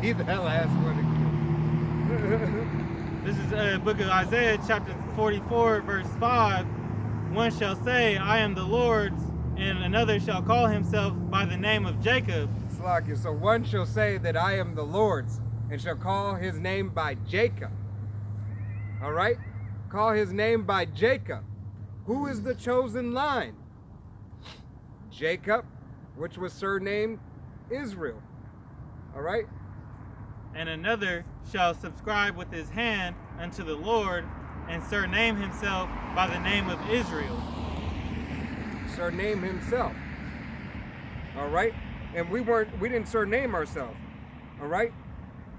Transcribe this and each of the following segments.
Read that last one again. This is book of Isaiah, chapter 44, verse 5. One shall say, I am the Lord's, and another shall call himself by the name of Jacob. Slakia. So one shall say that I am the Lord's, and shall call his name by Jacob. All right? Call his name by Jacob. Who is the chosen line? Jacob, which was surnamed Israel. All right? And another shall subscribe with his hand unto the Lord, and surname himself by the name of Israel. Surname himself. All right? And we didn't surname ourselves. All right?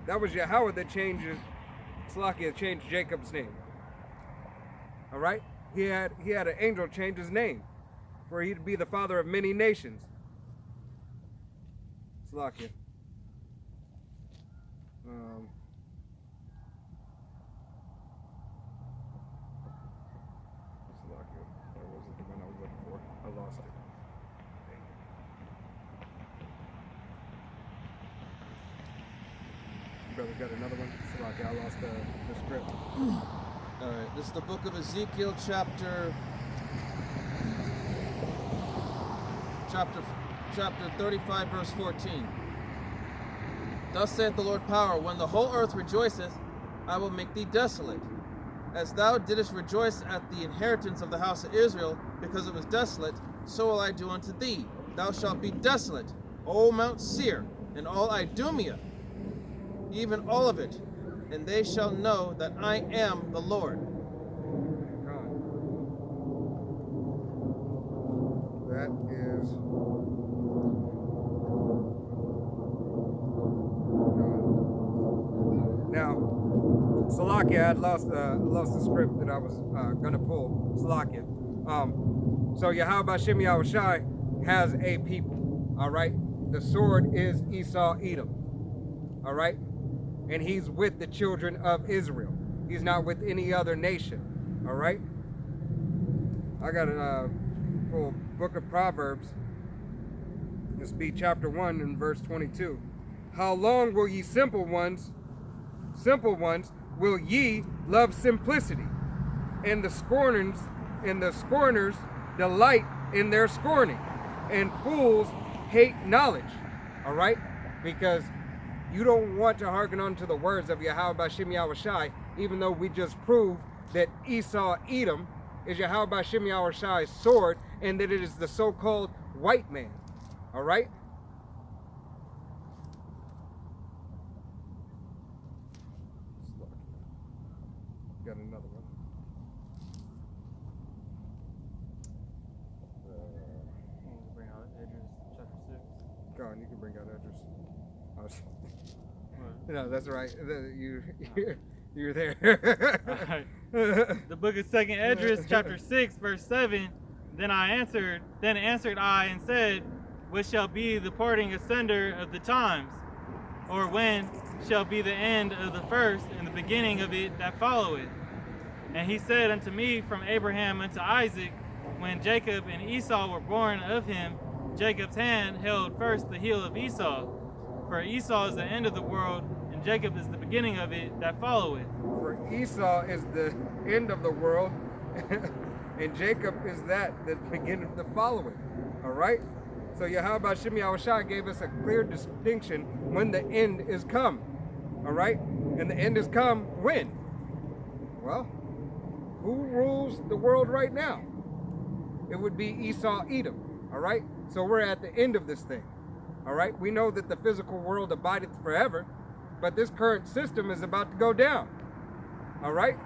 That was Yahweh that changed Jacob's name. All right? He had an angel change his name for he to be the father of many nations. Slakia. That wasn't the one I was looking for. I lost it. You brothers got another one? Slakia, I lost the script. All right, this is the book of Ezekiel, chapter 35, verse 14. Thus saith the Lord Power, when the whole earth rejoiceth, I will make thee desolate. As thou didst rejoice at the inheritance of the house of Israel, because it was desolate, so will I do unto thee. Thou shalt be desolate, O Mount Seir, and all Idumea, even all of it, and they shall know that I am the Lord. That is now, Salakia, I lost the script that I was gonna pull. Salakia. So Yahweh Shem Yahushai has a people. All right. The sword is Esau Edom. All right. And he's with the children of Israel. He's not with any other nation. All right. I got a full book of Proverbs. This be chapter 1 and verse 22. How long will ye simple ones, will ye love simplicity, and the scorners delight in their scorning, and fools hate knowledge. All right, because you don't want to hearken unto the words of Yahweh Shem Yahushai, even though we just proved that Esau Edom is Yahweh Shem Yahushai's sword, and that it is the so-called white man. All right. Got another one. Bring out Edges, chapter 6. Go on, you can bring out Edges. What? No, that's right. You're there. Right. The book of 2nd Esdras, chapter 6, verse 7. Then answered I and said, what shall be the parting asunder of the times? Or when shall be the end of the first and the beginning of it that followeth? And he said unto me, from Abraham unto Isaac, when Jacob and Esau were born of him, Jacob's hand held first the heel of Esau. For Esau is the end of the world, and Jacob is the beginning of it that followeth. For Esau is the end of the world, and Jacob is the beginning of the following. All right? So Yahweh Shem Yahushai gave us a clear distinction when the end is come. All right? And the end is come when? Well, who rules the world right now? It would be Esau Edom. All right? So we're at the end of this thing. All right? We know that the physical world abideth forever, but this current system is about to go down. All right?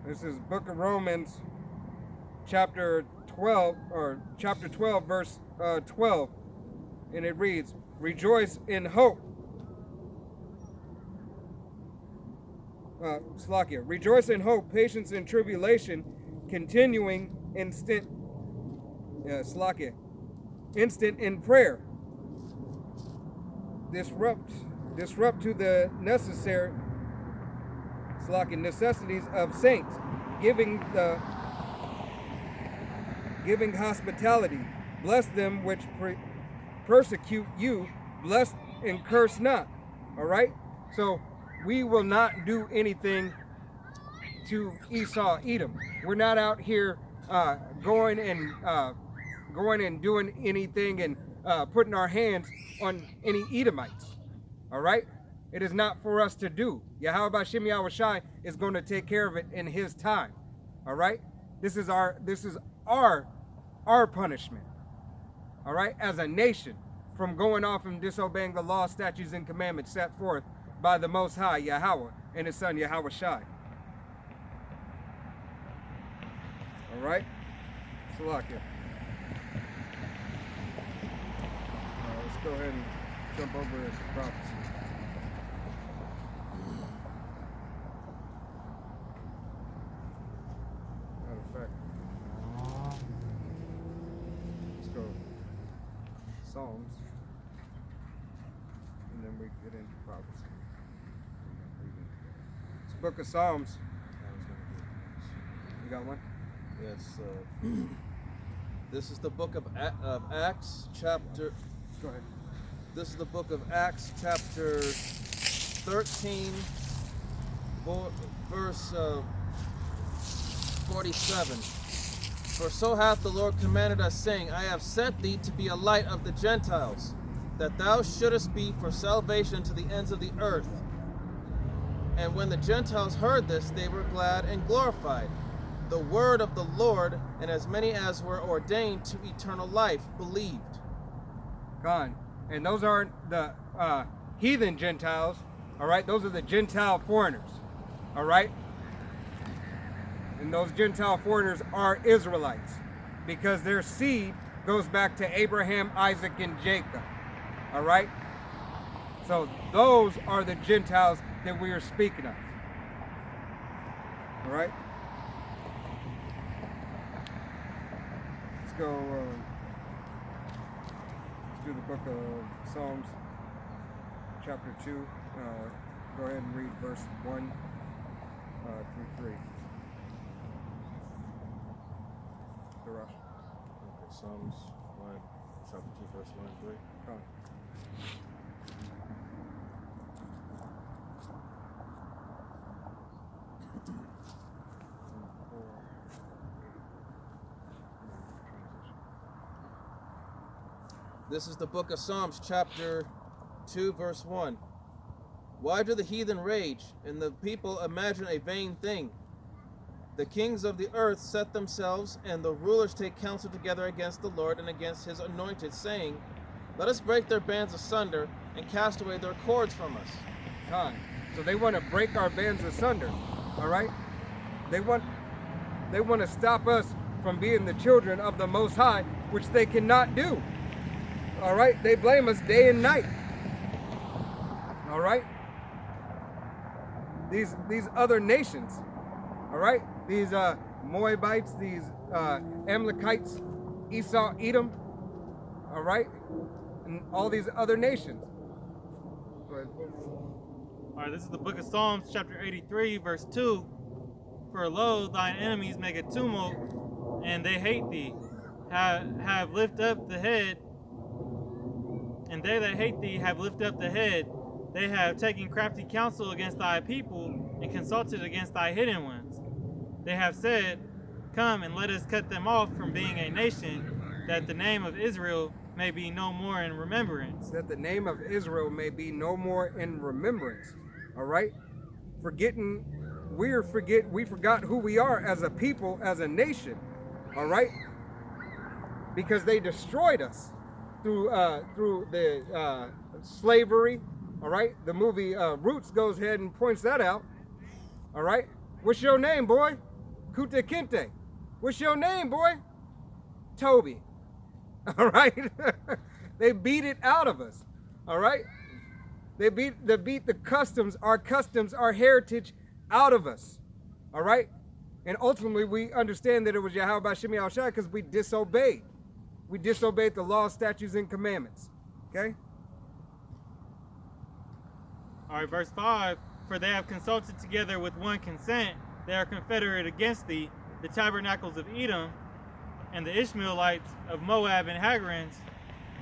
This is Book of Romans, chapter 12, verse 12, and it reads, rejoice in hope. Rejoice in hope, patience in tribulation, continuing instant in prayer. Disrupt to the necessary necessities of saints, giving hospitality. Bless them which persecute you, bless and curse not. All right? So we will not do anything to Esau, Edom. We're not out here going and doing anything and putting our hands on any Edomites. All right? It is not for us to do. Yahweh Shem Yahushai is going to take care of it in his time. All right? This is our punishment. All right? As a nation, from going off and disobeying the law, statutes, and commandments set forth by the Most High, Yahweh, and his son, Yahweh Shai. All right? Salakia. Let's go ahead and jump over this prophecy. Matter of fact, let's go Psalms, and then we get into prophecy. This book of Psalms. You got one? Yes. This is the book of Acts, chapter. Go ahead. This is the book of Acts, chapter 13, verse 47. For so hath the Lord commanded us, saying, I have set thee to be a light of the Gentiles, that thou shouldest be for salvation to the ends of the earth. And when the Gentiles heard this, they were glad and glorified the word of the Lord, and as many as were ordained to eternal life believed. Gone. And those aren't the heathen Gentiles, all right? Those are the Gentile foreigners, all right? And those Gentile foreigners are Israelites, because their seed goes back to Abraham, Isaac, and Jacob, all right? So those are the Gentiles that we are speaking of, all right? Let's go, let's do the book of Psalms, chapter 2. Go ahead and read verse 1 through 3. Okay, Psalms 1, chapter 2, verse 1 and 3. Come. This is the book of Psalms, chapter 2, verse 1. Why do the heathen rage, and the people imagine a vain thing? The kings of the earth set themselves, and the rulers take counsel together against the Lord and against his anointed, saying, let us break their bands asunder, and cast away their cords from us. God. So they want to break our bands asunder, all right? They want to stop us from being the children of the Most High, which they cannot do. All right? They blame us day and night. All right? These other nations, all right? These Moabites, these Amalekites, Esau, Edom, all right? And all these other nations. Go ahead. All right, this is the book of Psalms, chapter 83, verse 2. For lo, thine enemies make a tumult, and they hate thee, have lift up the head, and they that hate thee have lifted up the head. They have taken crafty counsel against thy people, and consulted against thy hidden ones. They have said, come and let us cut them off from being a nation, that the name of Israel may be no more in remembrance. That the name of Israel may be no more in remembrance. All right? We forgot who we are as a people, as a nation. All right? Because they destroyed us through the slavery. All right? The movie Roots goes ahead and points that out. All right? What's your name, boy? Kuta Kinte. What's your name, boy? Toby. All right? They beat it out of us. All right? They beat the customs, our heritage out of us. All right? And ultimately, we understand that it was Yahweh Shem Yahushua because we disobeyed. We disobeyed the law, statutes, and commandments. Okay? All right, verse 5. For they have consulted together with one consent. They are confederate against thee, the tabernacles of Edom, and the Ishmaelites of Moab and Hagarims,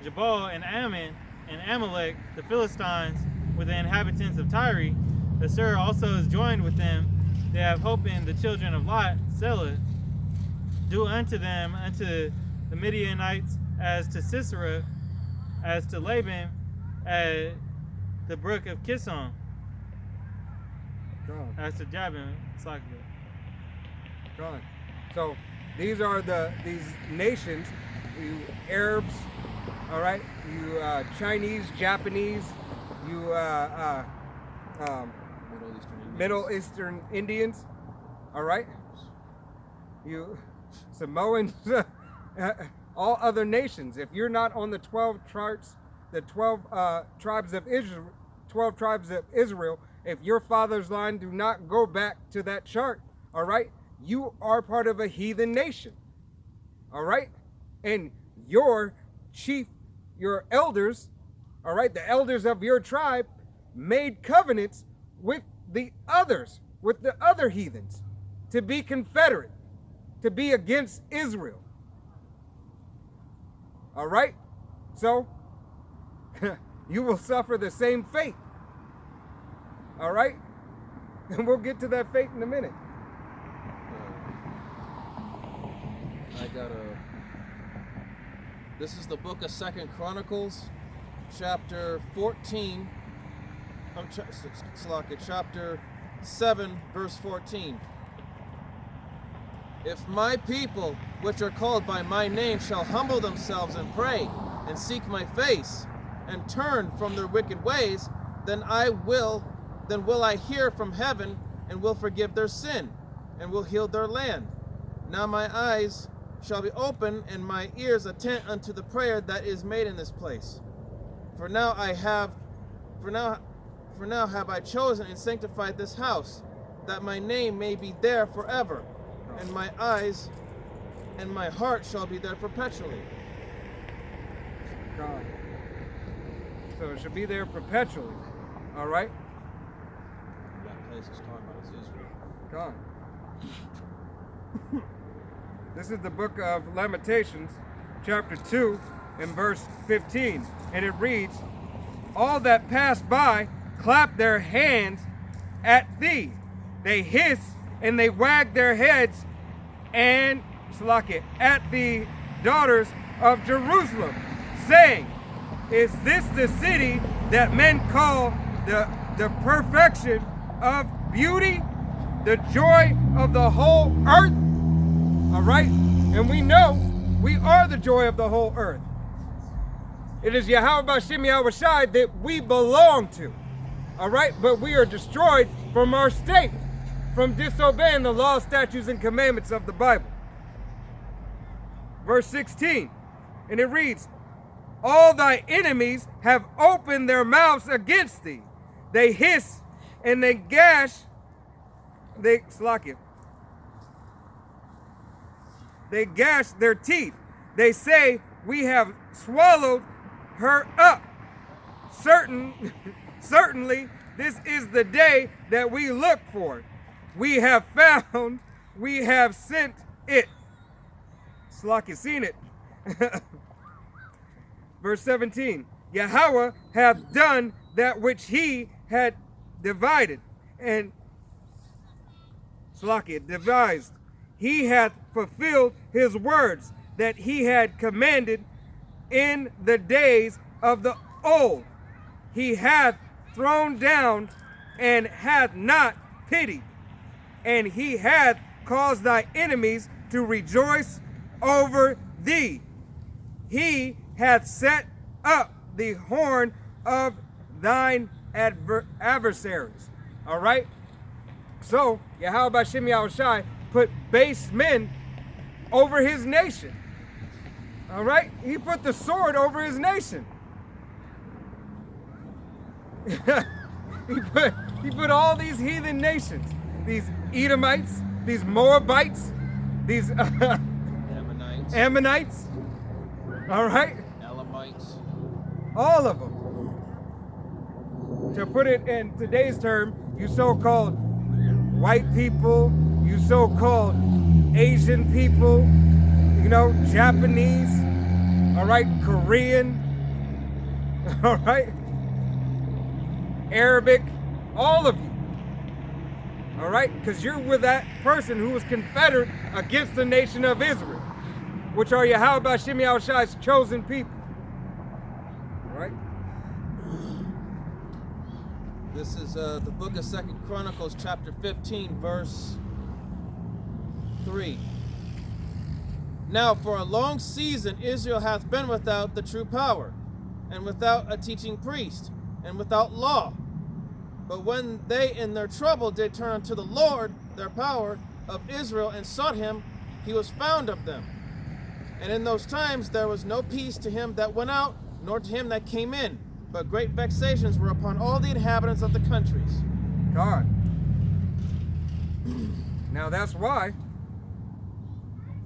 Jabal and Ammon, and Amalek, the Philistines, with the inhabitants of Tyre. Assur also is joined with them. They have hope in the children of Lot, Selah. Do unto them, unto the Midianites, as to Sisera, as to Laban, at the brook of Kishon, as to Jabin, Sakha. God. So these are these nations, you Arabs, all right, you Chinese, Japanese, you Middle Eastern Indians, all right, you Samoans, all other nations. If you're not on the 12 tribes, the 12 tribes of Israel, 12 tribes of Israel, if your father's line do not go back to that chart, all right, you are part of a heathen nation, all right, and your chief, your elders, all right, the elders of your tribe made covenants with the others, with the other heathens, to be confederate, to be against Israel. All right? So, you will suffer the same fate. All right? And we'll get to that fate in a minute. This is the book of 2 Chronicles, chapter 14. Chapter 7, verse 14. If my people, which are called by my name, shall humble themselves and pray, and seek my face, and turn from their wicked ways, then will I hear from heaven, and will forgive their sin, and will heal their land. Now my eyes shall be open, and my ears attent unto the prayer that is made in this place. For now have I chosen and sanctified this house, that my name may be there forever, and my eyes and my heart shall be there perpetually. God. So it should be there perpetually. All right? That place is talking about is Israel. God. This is the book of Lamentations, chapter 2, and verse 15. And it reads, all that pass by clap their hands at thee. They hiss and they wag their heads and at the daughters of Jerusalem, saying, is this the city that men call the perfection of beauty, the joy of the whole earth? All right? And we know we are the joy of the whole earth. It is Yahweh B'Shem Yahweh Shai that we belong to. All right? But we are destroyed from our state, from disobeying the laws, statutes, and commandments of the Bible. Verse 16, and it reads, all thy enemies have opened their mouths against thee. They hiss and they gash, they gash their teeth. They say, we have swallowed her up. Certainly, this is the day that we look for. We have found, we have sent it. Seen it. Verse 17, Yahweh hath done that which he had divided and devised. He hath fulfilled his words that he had commanded in the days of the old. He hath thrown down and hath not pitied, and he hath caused thy enemies to rejoice over thee. He hath set up the horn of thine adversaries. All right? So, Yahweh B'Shem Yahweh Shai put base men over his nation. All right? He put the sword over his nation. he put all these heathen nations, these Edomites, these Moabites, these Ammonites, all right? Elamites. All of them. to put it in today's term, you so-called white people, you so-called Asian people, you know, Japanese, all right, Korean, all right, Arabic, all of you, all right, because you're with that person who was confederate against the nation of Israel, which are Yahweh Hashem Yahushai's chosen people, all right? This is the book of 2 Chronicles, chapter 15, verse 3. Now for a long season Israel hath been without the true power, and without a teaching priest, and without law. But when they in their trouble did turn unto the Lord, their power of Israel, and sought him, he was found of them. And in those times there was no peace to him that went out, nor to him that came in, but great vexations were upon all the inhabitants of the countries. God. Now that's why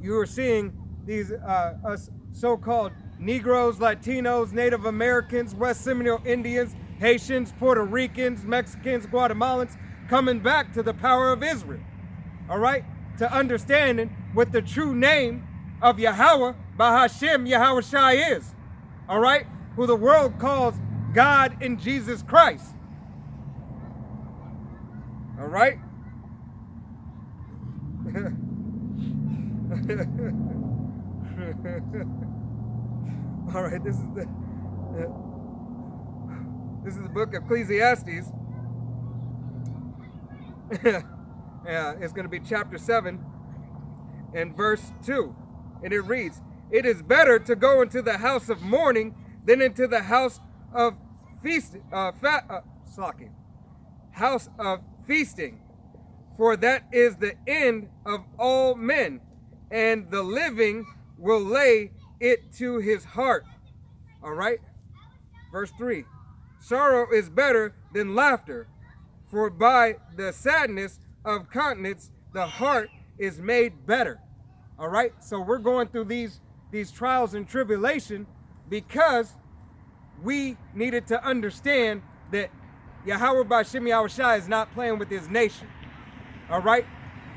you are seeing these us so-called Negroes, Latinos, Native Americans, West Seminole Indians, Haitians, Puerto Ricans, Mexicans, Guatemalans coming back to the power of Israel. All right? To understanding what the true name of Yahweh Bahashem Yahushai is. All right? Who the world calls God in Jesus Christ. All right? All right, this is the book of Ecclesiastes. Yeah, it's going to be chapter 7 and verse 2. And it reads, "It is better to go into the house of mourning than into the house of feasting, house of feasting, for that is the end of all men, and the living will lay it to his heart." All right? Verse 3. "Sorrow is better than laughter, for by the sadness of countenance the heart is made better." All right? So we're going through these trials and tribulation because we needed to understand that Yahweh B'Shem Yahushai is not playing with his nation. All right?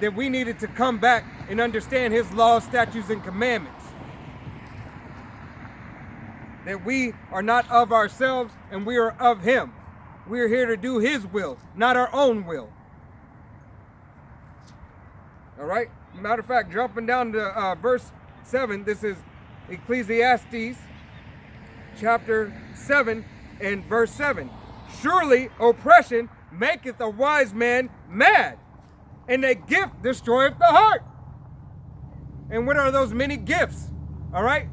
That we needed to come back and understand his laws, statutes, and commandments. That we are not of ourselves and we are of him. We are here to do his will, not our own will. All right? Matter of fact, jumping down to verse 7, this is Ecclesiastes chapter 7 and verse 7. "Surely oppression maketh a wise man mad, and a gift destroyeth the heart." And what are those many gifts? All right?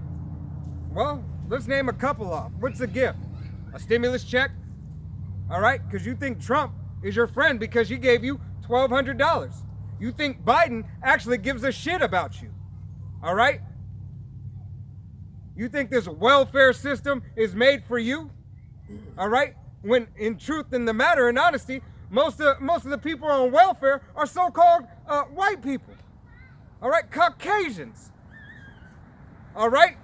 Well, let's name a couple off. What's a gift? A stimulus check? All right? Because you think Trump is your friend because he gave you $1,200. You think Biden actually gives a shit about you. All right? You think this welfare system is made for you? All right? When in truth, in the matter, in honesty, most of the people on welfare are so-called white people. All right? Caucasians. All right?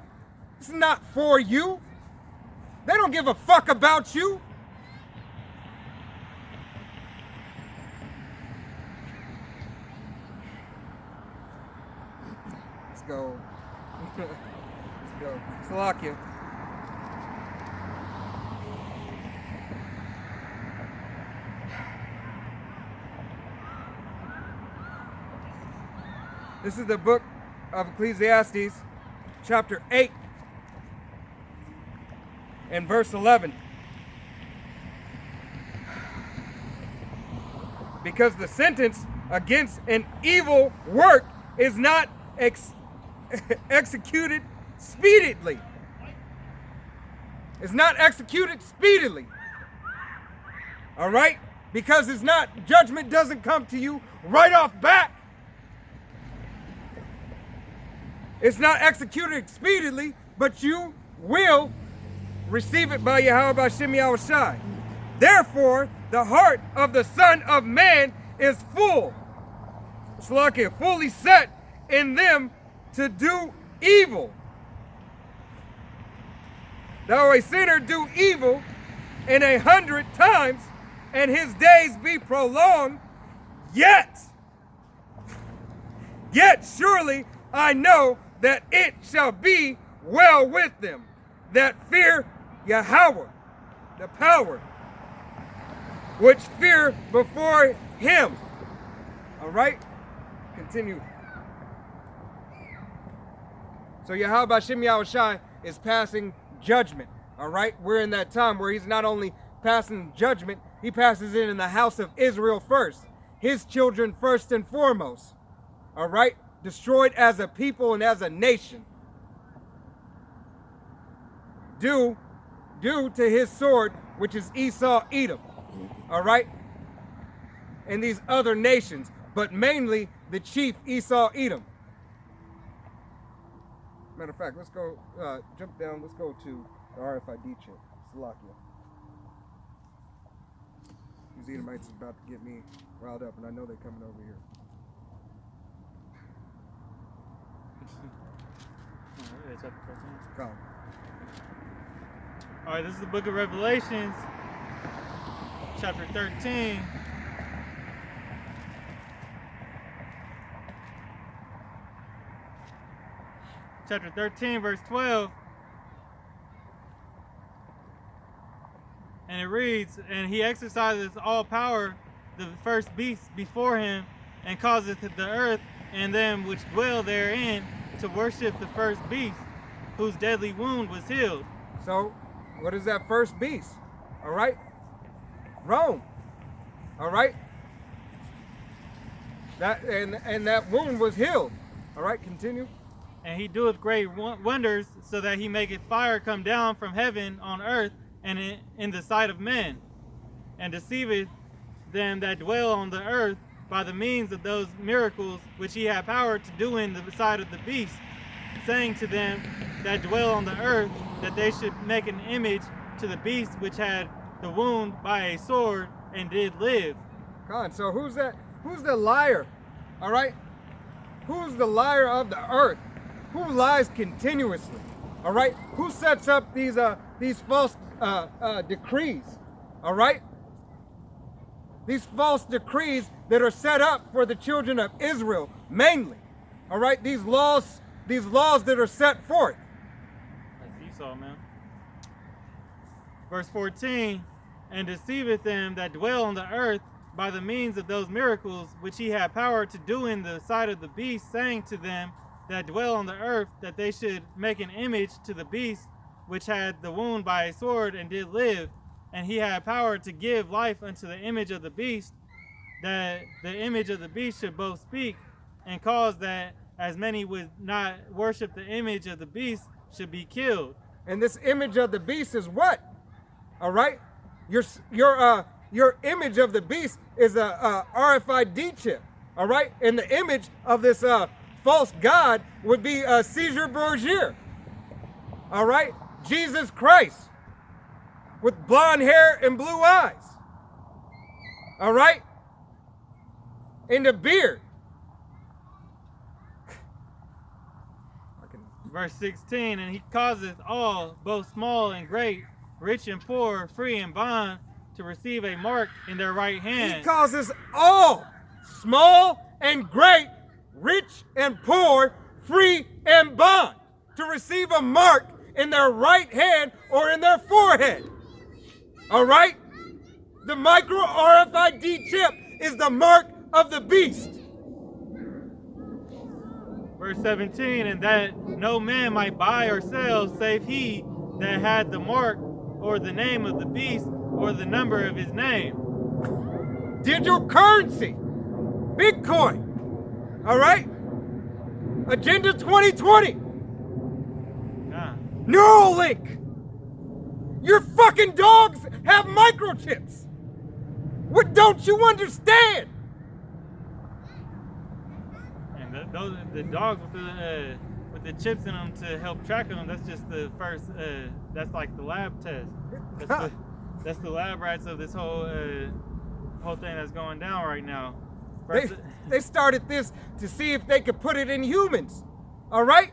It's not for you. They don't give a fuck about you. Let's go. Let's go. Slovakia. This is the book of Ecclesiastes, chapter 8, and verse 11. "Because the sentence against an evil work is not executed speedily." It's not executed speedily. All right? Because it's not, judgment doesn't come to you right off bat. It's not executed speedily, but you will receive it by Yahweh B'Shem Yahushai. "Therefore, the heart of the Son of Man is fully set in them to do evil. Though a sinner do evil, and 100 times and his days be prolonged, yet surely I know that it shall be well with them that fear Yahweh, the power, which fear before him. All right, continue. So Yahweh Shem Yahushai is passing judgment. All right, we're in that time where he's not only passing judgment, he passes it in the house of Israel first, his children first and foremost. All right, destroyed as a people and as a nation, due to his sword, which is Esau, Edom. All right, and these other nations, but mainly the chief Esau, Edom. Matter of fact, let's go, jump down, let's go to the RFID chip, Salakia. These Edomites is about to get me riled up, and I know they're coming over here. Come. All right, this is the book of Revelations, chapter 13. Chapter 13, verse 12. And it reads, and he exercises all power, the first beast before him, and causeth the earth and them which dwell therein to worship the first beast, whose deadly wound was healed. So, what is that first beast? All right? Rome. All right? That and that wound was healed. All right, continue. And he doeth great wonders, so that he maketh fire come down from heaven on earth and in the sight of men, and deceiveth them that dwell on the earth by the means of those miracles which he had power to do in the sight of the beast, saying to them that dwell on the earth that they should make an image to the beast which had the wound by a sword and did live. Come on, so who's that? Who's the liar? All right? Who's the liar of the earth? Who lies continuously? All right? Who sets up these false decrees? All right? These false decrees that are set up for the children of Israel mainly. All right? These laws that are set forth. That's Esau, man. Verse 14, and deceiveth them that dwell on the earth by the means of those miracles which he had power to do in the sight of the beast, saying to them that dwell on the earth that they should make an image to the beast which had the wound by a sword and did live. And he had power to give life unto the image of the beast, that the image of the beast should both speak and cause that as many would not worship the image of the beast should be killed. And this image of the beast is what? All right? Your image of the beast is a RFID chip. All right? And the image of this false god would be Caesar Borgia. All right? Jesus Christ with blonde hair and blue eyes. All right? And a beard. Verse 16, and he causeth all, both small and great, rich and poor, free and bond, to receive a mark in their right hand. He causes all, small and great, rich and poor, free and bond, to receive a mark in their right hand or in their forehead. All right? The micro RFID chip is the mark of the beast. Verse 17, and that no man might buy or sell save he that had the mark or the name of the beast or the number of his name. Digital currency. Bitcoin. All right? Agenda 2020. Neuralink. Your fucking dogs have microchips. What don't you understand? And those the dogs with the chips in them to help track them. That's just the first. That's like the lab test. That's the lab rats of this whole thing that's going down right now. They started this to see if they could put it in humans. All right?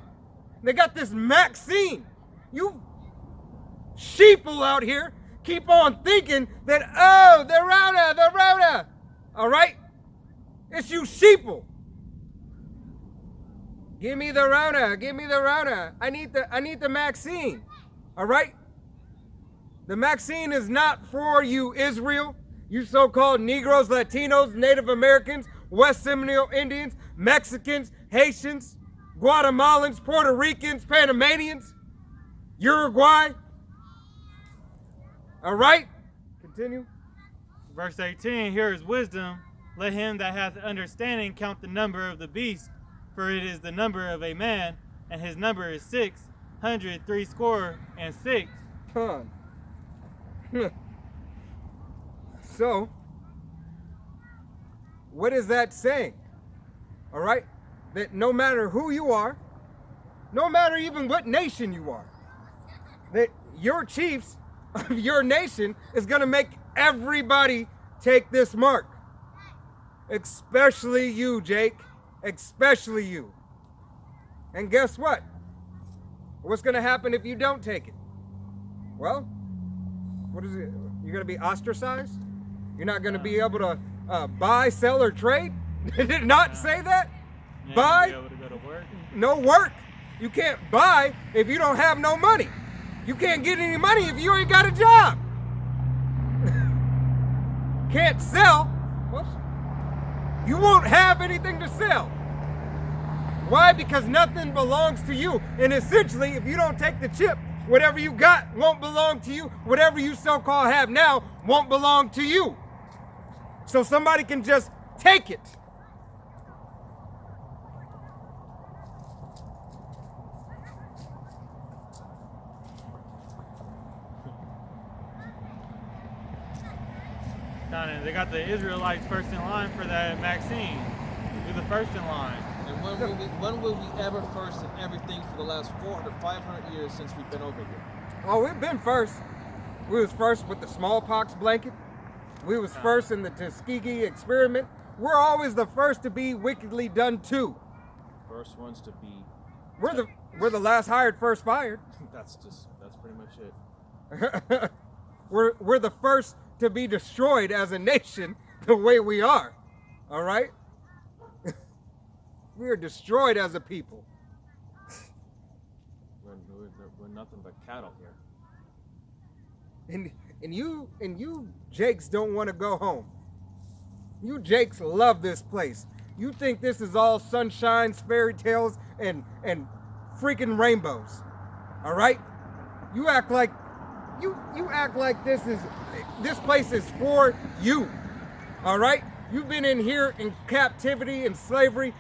They got this vaccine. You sheeple out here keep on thinking that, oh, the Rona. All right? It's you sheeple. Give me the Rona. I need the vaccine. All right? The vaccine is not for you, Israel. You so-called Negroes, Latinos, Native Americans, West Seminole Indians, Mexicans, Haitians, Guatemalans, Puerto Ricans, Panamanians, Uruguay. All right? Continue. Verse 18, here is wisdom. Let him that hath understanding count the number of the beast, for it is the number of a man, and his number is 666. Huh. So, what is that saying? All right? That no matter who you are, no matter even what nation you are, that your chiefs of your nation is going to make everybody take this mark. Especially you, Jake. Especially you. And guess what? What's going to happen if you don't take it? Well, what is it? You're going to be ostracized? You're not going to be able to buy, sell, or trade? Did it not say that? Yeah, Buy? be able to go to work. No work. You can't buy if you don't have no money. You can't get any money if you ain't got a job. Can't sell. Whoops. You won't have anything to sell. Why? Because nothing belongs to you. And essentially, if you don't take the chip, whatever you got won't belong to you. Whatever you so-called have now won't belong to you. So somebody can just take it. They got the Israelites first in line for that vaccine. We're the first in line. And when will we ever first in everything for the last 400, 500 years since we've been over here? Oh, we've been first. We was first with the smallpox blanket. We was first in the Tuskegee experiment. We're always the first to be wickedly done too. First ones to be. We're the last hired, first fired. That's pretty much it. We're the first to be destroyed as a nation the way we are. All right? We are destroyed as a people. We're nothing but cattle here. And you Jakes don't want to go home. You Jakes love this place. You think this is all sunshines, fairy tales, and freaking rainbows. All right? You act like this place is for you. All right? You've been in here in captivity and slavery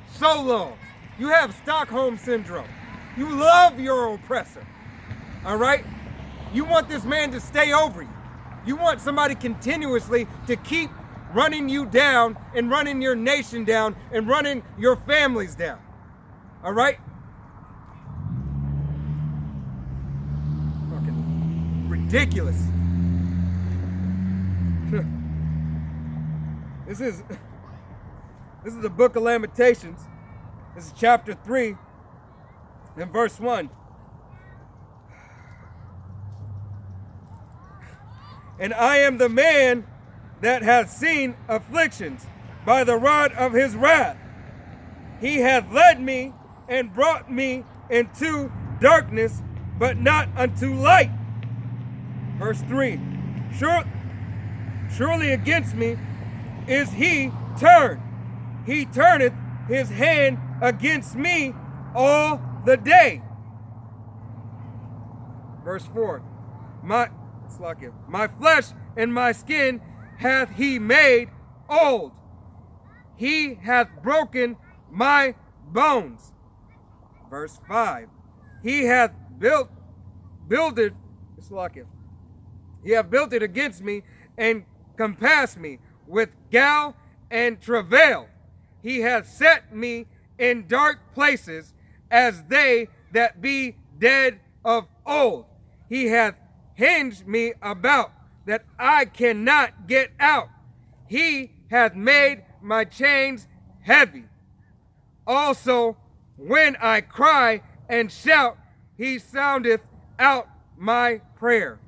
so long. You have Stockholm syndrome. You love your oppressor. All right? You want this man to stay over you. You want somebody continuously to keep running you down and running your nation down and running your families down. All right? Fucking ridiculous. This is the book of Lamentations. This is chapter 3 and verse 1. And I am the man that hath seen afflictions by the rod of his wrath. He hath led me and brought me into darkness, but not unto light. Verse 3. Surely against me is he turned. He turneth his hand against me all the day. Verse 4. My flesh and my skin hath he made old. He hath broken my bones. Verse 5. He hath builded against me and compassed me with gall and travail. He hath set me in dark places as they that be dead of old. He hath hinged me about that I cannot get out. He hath made my chains heavy. Also, when I cry and shout, he soundeth out my prayer.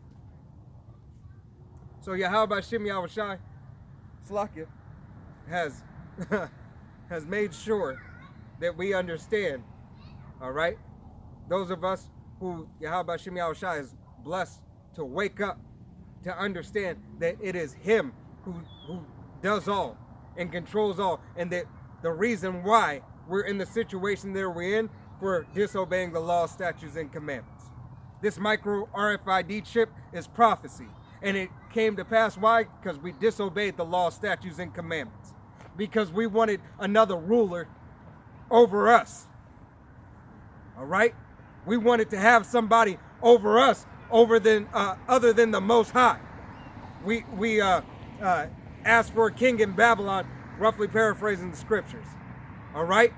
So Yahweh Shem Yahushai Slakia has has made sure that we understand, all right? Those of us who Yahweh Shem Yahushai is blessed to wake up to understand that it is him who does all and controls all, and that the reason why we're in the situation that we're in for disobeying the law, statutes, and commandments. This micro RFID chip is prophecy, and it came to pass. Why? Because we disobeyed the law, statutes, and commandments, because we wanted another ruler over us. All right, we wanted to have somebody over us, other than the Most High. We asked for a king in Babylon, roughly paraphrasing the scriptures. All right.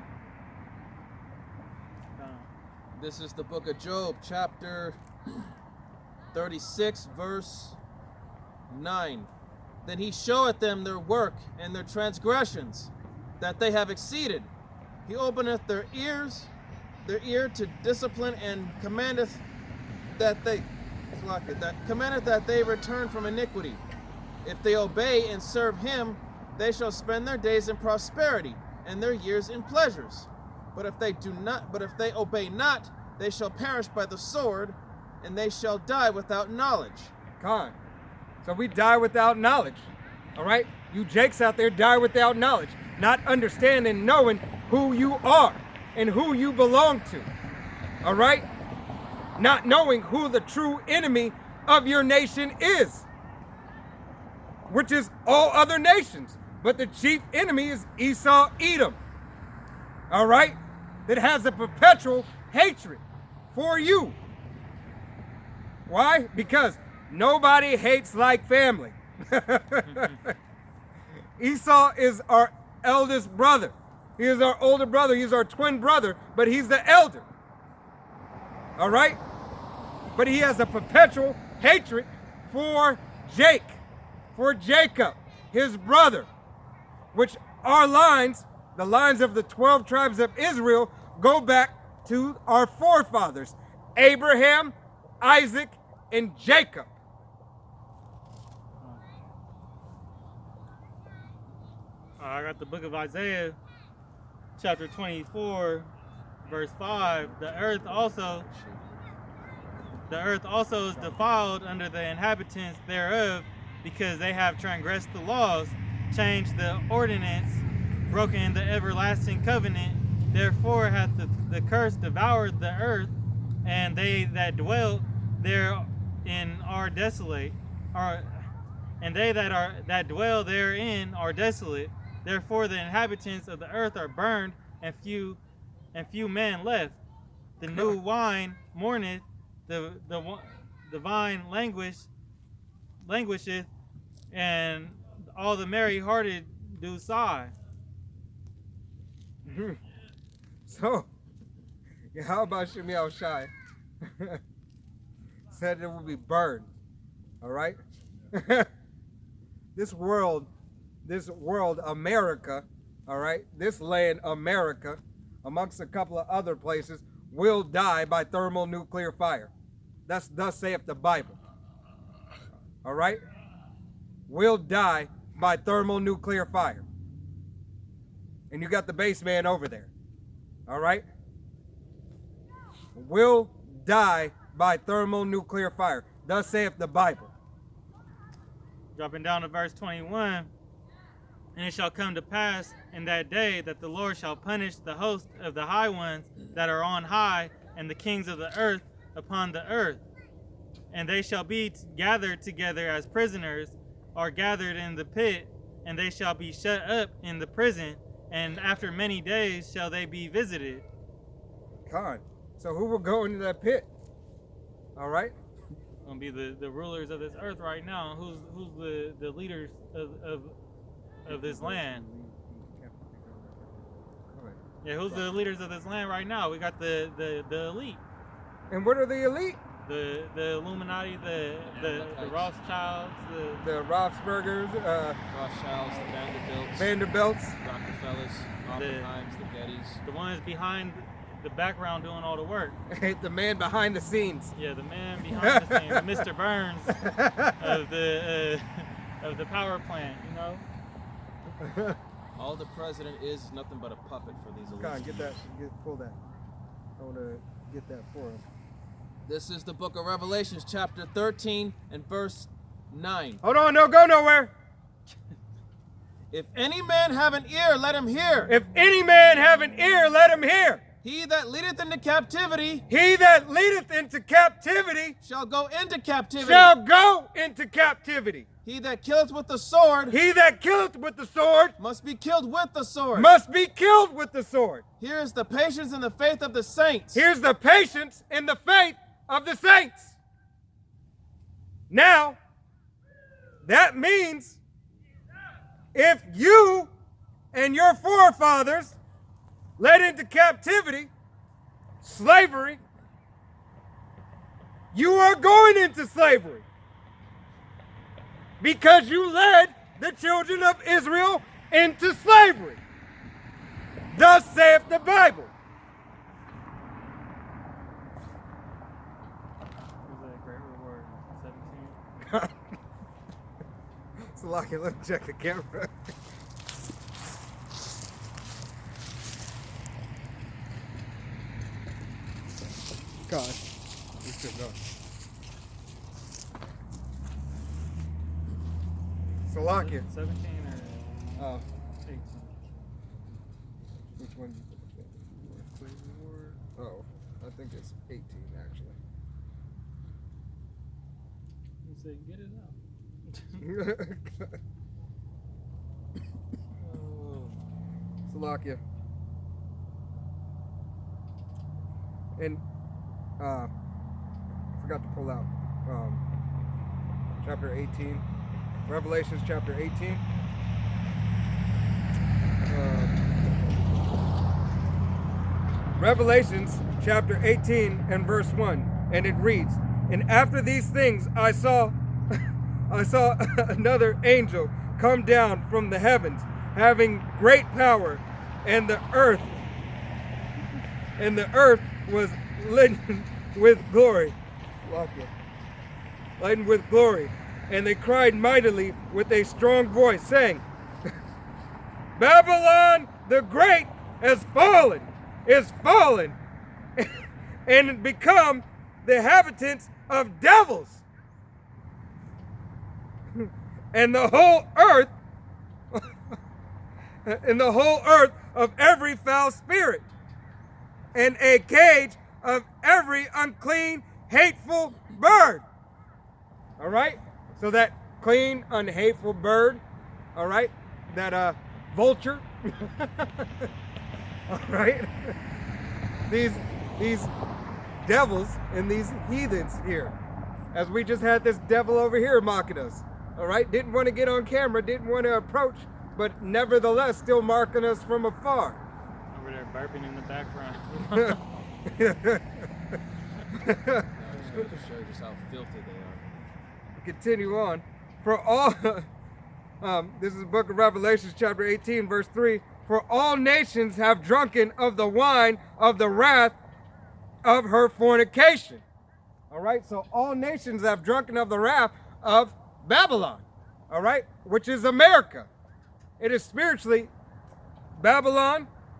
This is the book of Job, chapter 36, verse 9. Then he showeth them their work and their transgressions, that they have exceeded. He openeth their ear to discipline, and commandeth that they return from iniquity. If they obey and serve him, they shall spend their days in prosperity, and their years in pleasures. But if they obey not, they shall perish by the sword, and they shall die without knowledge. Con. So we die without knowledge. All right? You Jakes out there die without knowledge, not understanding, knowing who you are and who you belong to. All right? Not knowing who the true enemy of your nation is, which is all other nations. But the chief enemy is Esau, Edom. All right? That has a perpetual hatred for you. Why? Because nobody hates like family. Esau is our eldest brother. He is our older brother. He's our twin brother, but he's the elder. All right? But he has a perpetual hatred for Jacob, his brother, which our lines, the lines of the 12 tribes of Israel, go back to our forefathers, Abraham, Isaac, and Jacob. I got the book of Isaiah, chapter 24, verse 5. The earth also is defiled under the inhabitants thereof, because they have transgressed the laws, changed the ordinance, broken the everlasting covenant. Therefore hath the curse devoured the earth, and they that dwell therein are desolate. And they that dwell therein are desolate. Therefore the inhabitants of the earth are burned, and few men left. The new wine mourneth, the vine languisheth, and all the merry-hearted do sigh. So, how about Shemi Shai said it will be burned. All right? This world, America, all right? This land, America, amongst a couple of other places, will die by thermonuclear fire. That's thus saith the Bible. All right? Will die by thermonuclear fire. And you got the base man over there. All right? Will die by thermonuclear fire. Thus saith the Bible. Dropping down to verse 21. And it shall come to pass in that day that the Lord shall punish the host of the high ones that are on high, and the kings of the earth upon the earth. And they shall be gathered together as prisoners, are gathered in the pit, and they shall be shut up in the prison, and after many days shall they be visited. Con. So who will go into that pit? All right? Gonna be the rulers of this earth right now. Who's the leaders of this land? Yeah, who's the leaders of this land right now? We got the elite. And what are the elite? The Illuminati, the Rothschilds, the Rothsburgers, Rothschilds, the Vanderbilts, Rockefellers, Oppenheims, the Gettys. The ones behind the background doing all the work. The man behind the scenes. Yeah, the man behind the scenes, the Mr. Burns of the power plant, you know? All the president is nothing but a puppet for these elites. Come on, pull that. I want to get that for him. This is the book of Revelations, chapter 13 and verse 9. Hold on, don't go nowhere. If any man have an ear, let him hear. If any man have an ear, let him hear. He that leadeth into captivity He that leadeth into captivity shall go into captivity. shall go into captivity. He that killeth with the sword He that killeth with the sword must be killed with the sword. must be killed with the sword. Here is the patience and the faith of the saints. Here's the patience and the faith of the saints. Now, that means if you and your forefathers led into captivity, slavery, you are going into slavery because you led the children of Israel into slavery. Thus saith the Bible. Who's that great reward? 17? So, Lockie, let me check the camera. God, you should know. Slovakia. 17 or Oh, 18? which one? Oh, I think it's 18 actually. You said get it out. Slovakia. And I forgot to pull out chapter 18, Revelations chapter 18. Revelations chapter 18 and verse 1, and it reads, "And after these things I saw another angel come down from the heavens, having great power, and the earth was laden with glory." Laden with glory. And they cried mightily with a strong voice, saying, "Babylon the Great is fallen, and become the inhabitants of devils. And the whole earth of every foul spirit, and a cage of every unclean, hateful bird." All right? So that clean, unhateful bird, all right? That vulture. All right? These devils and these heathens here. As we just had this devil over here mocking us. All right? Didn't want to get on camera, didn't want to approach, but nevertheless still marking us from afar. Over there burping in the background. Just goes to show you just how filthy they are. Continue on. For all, this is the book of Revelations chapter 18 verse 3. "For all nations have drunken of the wine of the wrath of her fornication." All right, so all nations have drunken of the wrath of Babylon. All right, which is America. It is spiritually Babylon